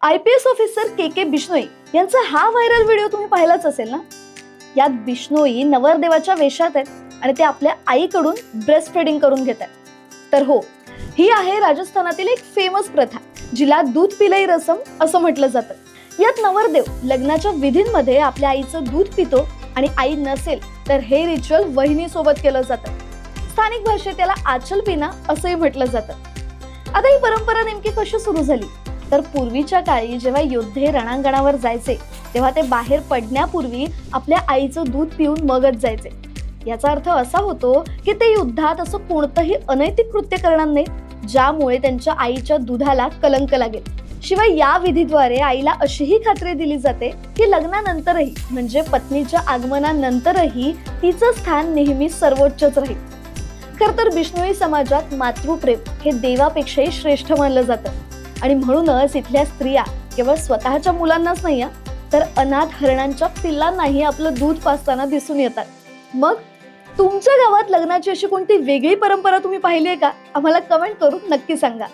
IPS officer के बिश्नोई यांचा हा viral video तुम्ही पाहिलाच असेल ना। यात बिश्नोई नवरदेवाच्या वेशात आहेत आणि ते आपल्या आईकडून ब्रेस्ट फीडिंग करून घेत आहेत। तर हो, ही आहे राजस्थानातील एक फेमस प्रथा, जिला दूध पिलई रसम असं म्हटलं जातं। यात नवरदेव लग्नाच्या विधींमध्ये आपल्या आईचं दूध पितो आणि आई नसेल तर हे रिच्युअल वहिनीसोबत केलं जातं। स्थानिक भाषेत याला आचल पिना असंही म्हटलं जातं। आता ही परंपरा नेमकी कशी सुरू झाली तर पूर्वीच्या काळी जेव्हा योद्धे रणांगणावर जायचे तेव्हा ते बाहेर पडण्यापूर्वी आपल्या आईचं दूध पिऊन मगच जायचे। याचा अर्थ असा होतो की ते युद्धात असं कोणतंही अनैतिक कृत्य करणार नाहीत ज्यामुळे त्यांच्या आईच्या दुधाला कलंक लागेल। शिवाय या विधीद्वारे आईला अशीही खात्री दिली जाते की लग्नानंतरही म्हणजे पत्नीच्या आगमनानंतरही तिचं स्थान नेहमी सर्वोच्चच राहील। खर तर बिश्नोई समाजात मातृप्रेम हे देवापेक्षाही श्रेष्ठ मानलं जातं आणि म्हणूनच इथल्या स्त्रिया केवळ स्वतःच्या मुलांनाच नाही तर अनाथ हरणांच्या पिल्लांनाही आपलं दूध पाजताना दिसून येतात। मग तुमच्या गावात लग्नाची अशी कोणती वेगळी परंपरा तुम्ही पाहिली आहे का? आम्हाला कमेंट करून नक्की सांगा।